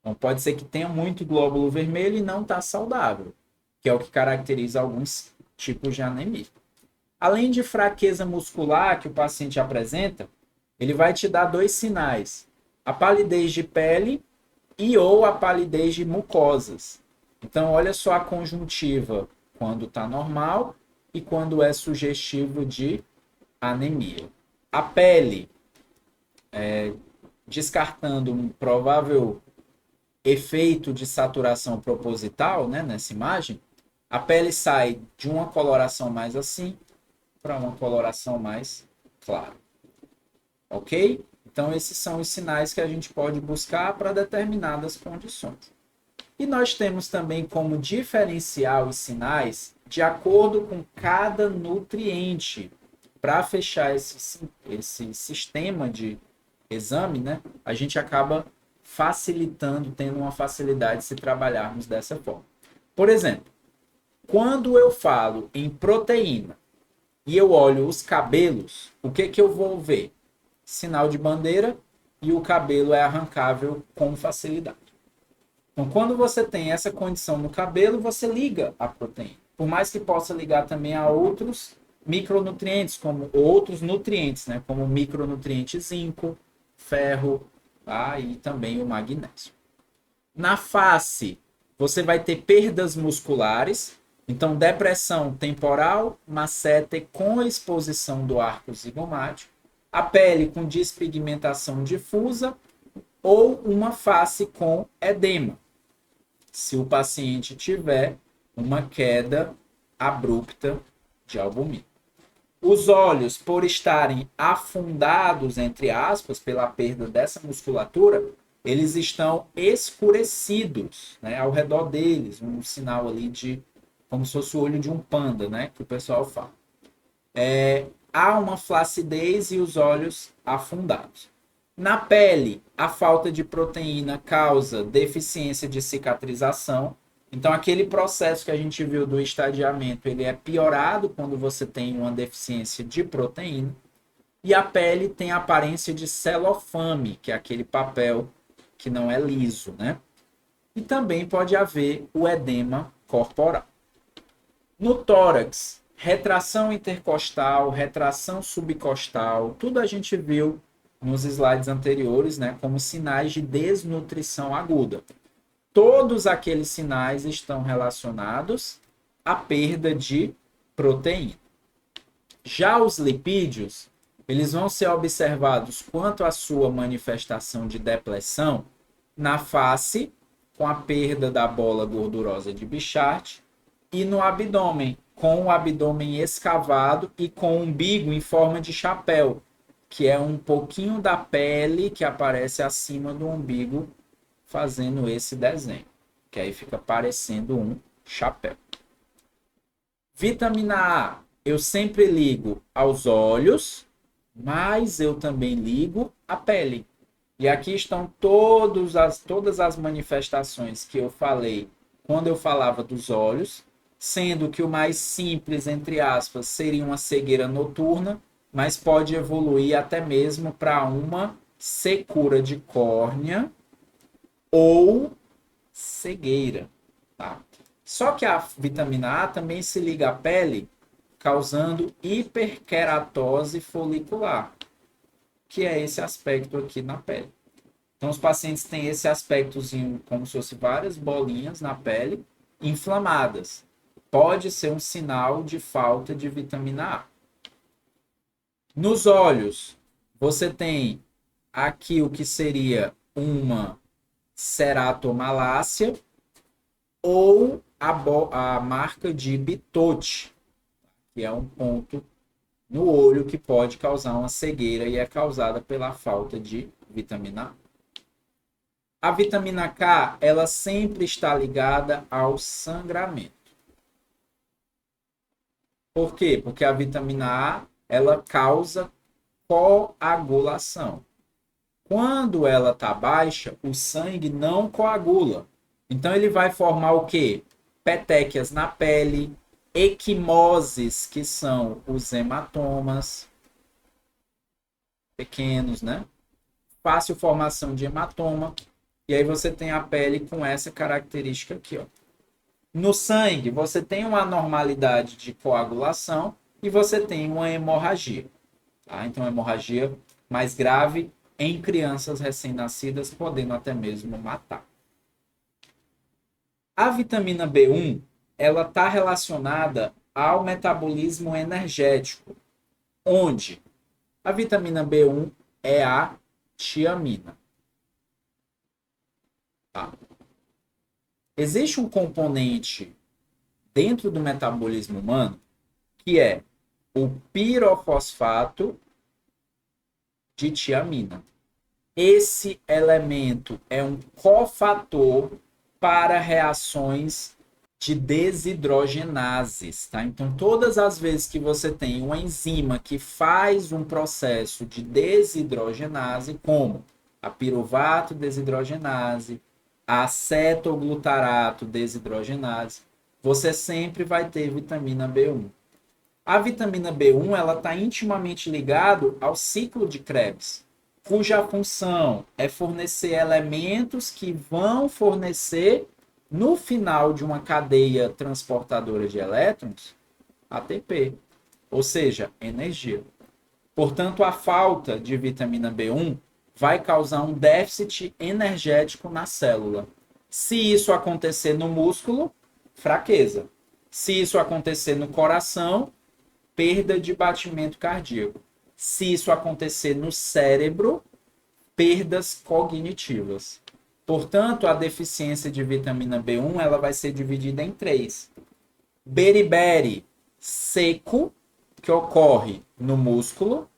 Então, pode ser que tenha muito glóbulo vermelho e não está saudável, que é o que caracteriza alguns tipos de anemia. Além de fraqueza muscular que o paciente apresenta, ele vai te dar dois sinais: a palidez de pele e ou a palidez de mucosas. Então, olha só a conjuntiva quando está normal e quando é sugestivo de anemia. A pele, descartando um provável efeito de saturação proposital, né, nessa imagem, a pele sai de uma coloração mais assim para uma coloração mais clara. Ok? Então, esses são os sinais que a gente pode buscar para determinadas condições. E nós temos também como diferenciar os sinais de acordo com cada nutriente. Para fechar esse sistema de exame, né, a gente acaba facilitando, tendo uma facilidade se trabalharmos dessa forma. Por exemplo, quando eu falo em proteína e eu olho os cabelos, o que eu vou ver? Sinal de bandeira e o cabelo é arrancável com facilidade. Então, quando você tem essa condição no cabelo, você liga a proteína. Por mais que possa ligar também a outros micronutrientes, como outros nutrientes, né? Como o micronutriente zinco, ferro, tá? E também o magnésio. Na face, você vai ter perdas musculares, então depressão temporal, masseter com exposição do arco zigomático, a pele com despigmentação difusa ou uma face com edema, se o paciente tiver uma queda abrupta de albumina. Os olhos, por estarem afundados, entre aspas, pela perda dessa musculatura, eles estão escurecidos, né, ao redor deles, um sinal ali de como se fosse o olho de um panda, né, que o pessoal fala. Há uma flacidez e os olhos afundados. Na pele, a falta de proteína causa deficiência de cicatrização. Então, aquele processo que a gente viu do estadiamento, ele é piorado quando você tem uma deficiência de proteína. E a pele tem a aparência de celofane, que é aquele papel que não é liso, né? E também pode haver o edema corporal. No tórax, retração intercostal, retração subcostal, tudo a gente viu nos slides anteriores, né, como sinais de desnutrição aguda. Todos aqueles sinais estão relacionados à perda de proteína. Já os lipídios, eles vão ser observados quanto à sua manifestação de depressão na face, com a perda da bola gordurosa de Bichat, e no abdômen, com o abdômen escavado e com o umbigo em forma de chapéu, que é um pouquinho da pele que aparece acima do umbigo, fazendo esse desenho, que aí fica parecendo um chapéu. Vitamina A, eu sempre ligo aos olhos, mas eu também ligo à pele. E aqui estão todas as manifestações que eu falei quando eu falava dos olhos, sendo que o mais simples, entre aspas, seria uma cegueira noturna, mas pode evoluir até mesmo para uma secura de córnea ou cegueira. Tá? Só que a vitamina A também se liga à pele, causando hiperqueratose folicular, que é esse aspecto aqui na pele. Então, os pacientes têm esse aspectozinho, como se fosse várias bolinhas na pele, inflamadas. Pode ser um sinal de falta de vitamina A. Nos olhos, você tem aqui o que seria uma ceratomalácia ou a marca de Bitot, que é um ponto no olho que pode causar uma cegueira e é causada pela falta de vitamina A. A vitamina K, ela sempre está ligada ao sangramento. Por quê? Porque a vitamina A, ela causa coagulação. Quando ela está baixa, o sangue não coagula. Então, ele vai formar o quê? Petequias na pele, equimoses, que são os hematomas pequenos, né? Fácil formação de hematoma. E aí você tem a pele com essa característica aqui, ó. No sangue, você tem uma anormalidade de coagulação e você tem uma hemorragia. Tá? Então, hemorragia mais grave em crianças recém-nascidas, podendo até mesmo matar. A vitamina B1, ela está relacionada ao metabolismo energético, onde a vitamina B1 é a tiamina. Tá? Existe um componente dentro do metabolismo humano que é o pirofosfato de tiamina. Esse elemento é um cofator para reações de desidrogenases, tá? Então, todas as vezes que você tem uma enzima que faz um processo de desidrogenase, como a piruvato desidrogenase, a acetoglutarato desidrogenase, você sempre vai ter vitamina B1. A vitamina B1 ela está intimamente ligada ao ciclo de Krebs. cuja função é fornecer elementos que vão fornecer, no final de uma cadeia transportadora de elétrons, ATP, ou seja, energia. Portanto, a falta de vitamina B1 vai causar um déficit energético na célula. Se isso acontecer no músculo, fraqueza. Se isso acontecer no coração, perda de batimento cardíaco. Se isso acontecer no cérebro, perdas cognitivas. Portanto, a deficiência de vitamina B1 ela vai ser dividida em três. Beriberi seco, que ocorre no músculo.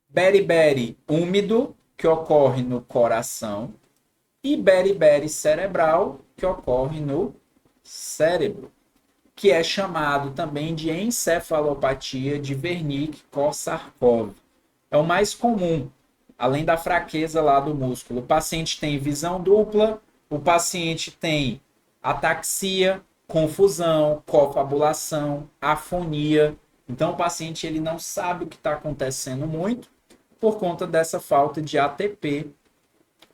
Beriberi úmido, que ocorre no coração. E beriberi cerebral, que ocorre no cérebro, que é chamado também de encefalopatia de Wernicke-Korsakoff. É o mais comum, além da fraqueza lá do músculo. O paciente tem visão dupla, o paciente tem ataxia, confusão, confabulação, afonia. Então o paciente ele não sabe o que está acontecendo muito por conta dessa falta de ATP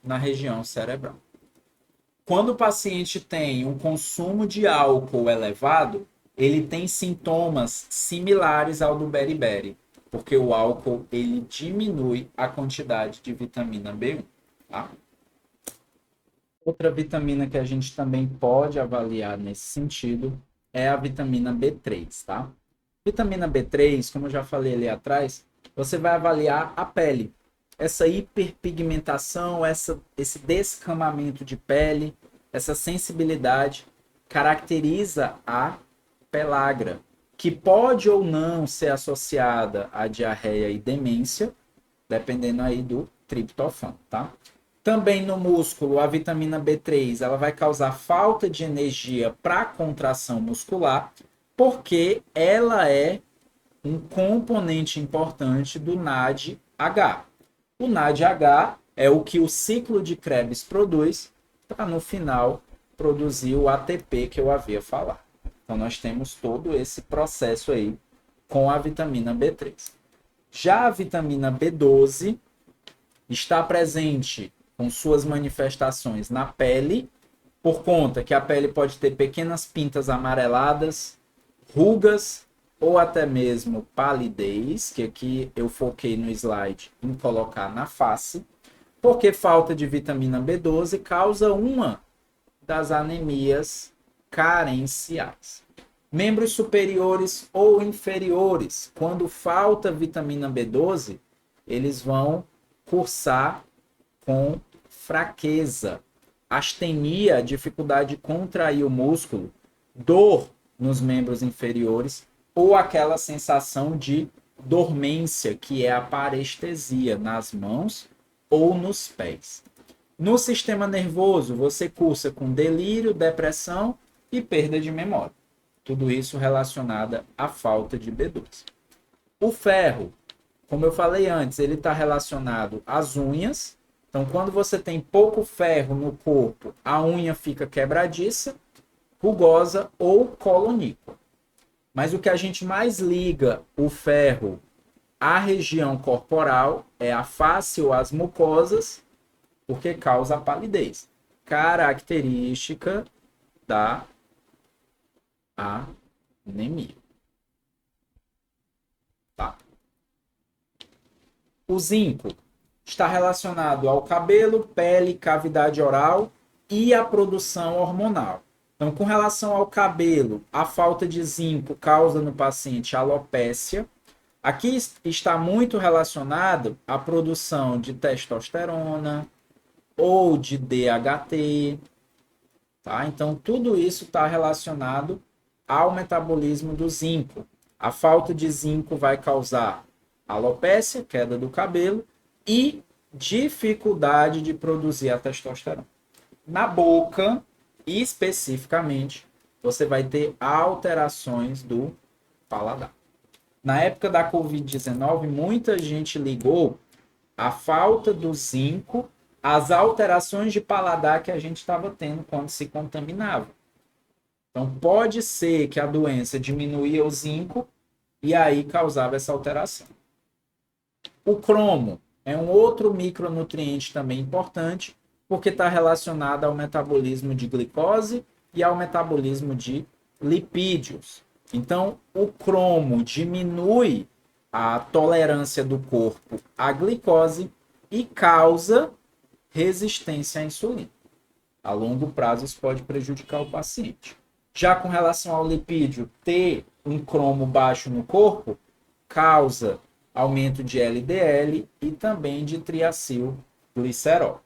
na região cerebral. Quando o paciente tem um consumo de álcool elevado, ele tem sintomas similares ao do beriberi, porque o álcool ele diminui a quantidade de vitamina B1. Tá? Outra vitamina que a gente também pode avaliar nesse sentido é a vitamina B3. Tá? Vitamina B3, como eu já falei ali atrás, você vai avaliar a pele. Essa hiperpigmentação, esse descamamento de pele, essa sensibilidade caracteriza a pellagra, que pode ou não ser associada à diarreia e demência, dependendo aí do triptofano, tá? Também no músculo, a vitamina B3 ela vai causar falta de energia para a contração muscular, porque ela é um componente importante do NADH. O NADH é o que o ciclo de Krebs produz para, no final, produzir o ATP que eu havia falado. Então, nós temos todo esse processo aí com a vitamina B3. Já a vitamina B12 está presente com suas manifestações na pele, por conta que a pele pode ter pequenas pintas amareladas, rugas, ou até mesmo palidez, que aqui eu foquei no slide em colocar na face, porque falta de vitamina B12 causa uma das anemias carenciais. Membros superiores ou inferiores, quando falta vitamina B12, eles vão cursar com fraqueza, astenia, dificuldade de contrair o músculo, dor nos membros inferiores, ou aquela sensação de dormência, que é a parestesia nas mãos ou nos pés. No sistema nervoso, você cursa com delírio, depressão e perda de memória. Tudo isso relacionado à falta de B12. O ferro, como eu falei antes, ele está relacionado às unhas. Então, quando você tem pouco ferro no corpo, a unha fica quebradiça, rugosa ou colonícula. Mas o que a gente mais liga o ferro à região corporal é a face ou as mucosas, porque causa a palidez, característica da anemia. Tá? O zinco está relacionado ao cabelo, pele, cavidade oral e a produção hormonal. Então, com relação ao cabelo, a falta de zinco causa no paciente alopécia. Aqui está muito relacionado à produção de testosterona ou de DHT. Tá? Então, tudo isso está relacionado ao metabolismo do zinco. A falta de zinco vai causar alopécia, queda do cabelo, e dificuldade de produzir a testosterona. Na boca, especificamente, você vai ter alterações do paladar. Na época da Covid-19, muita gente ligou a falta do zinco às alterações de paladar que a gente estava tendo quando se contaminava. Então, pode ser que a doença diminuía o zinco e aí causava essa alteração. O cromo é um outro micronutriente também importante, porque está relacionado ao metabolismo de glicose e ao metabolismo de lipídios. Então, o cromo diminui a tolerância do corpo à glicose e causa resistência à insulina. A longo prazo, isso pode prejudicar o paciente. Já com relação ao lipídio, ter um cromo baixo no corpo causa aumento de LDL e também de triacilglicerol.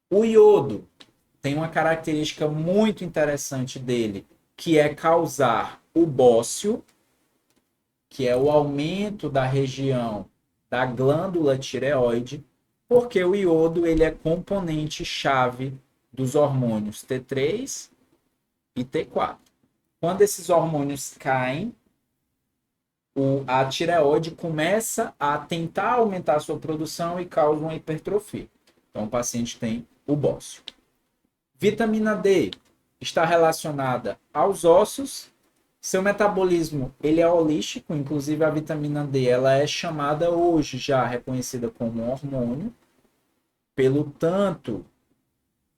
O iodo tem uma característica muito interessante dele, que é causar o bócio, que é o aumento da região da glândula tireoide, porque o iodo ele é componente-chave dos hormônios T3 e T4. Quando esses hormônios caem, a tireoide começa a tentar aumentar a sua produção e causa uma hipertrofia. Então, o paciente tem o bócio. Vitamina D está relacionada aos ossos. Seu metabolismo ele é holístico, inclusive a vitamina D ela é chamada hoje já reconhecida como um hormônio, pelo tanto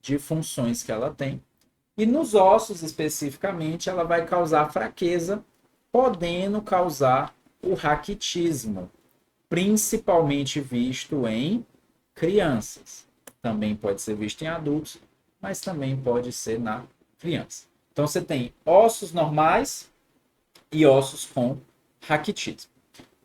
de funções que ela tem. E nos ossos, especificamente, ela vai causar fraqueza, podendo causar o raquitismo, principalmente visto em crianças. Também pode ser visto em adultos, mas também pode ser na criança. Então, você tem ossos normais e ossos com raquitismo.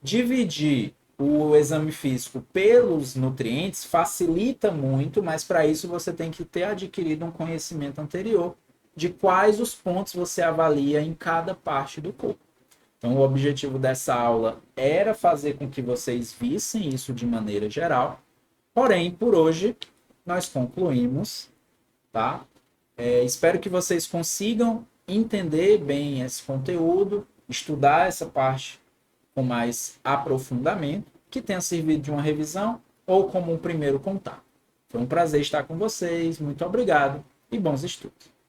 Dividir o exame físico pelos nutrientes facilita muito, mas para isso você tem que ter adquirido um conhecimento anterior de quais os pontos você avalia em cada parte do corpo. Então, o objetivo dessa aula era fazer com que vocês vissem isso de maneira geral. Porém, por hoje, nós concluímos, tá? Espero que vocês consigam entender bem esse conteúdo, estudar essa parte com mais aprofundamento, que tenha servido de uma revisão ou como um primeiro contato. Foi um prazer estar com vocês, muito obrigado e bons estudos.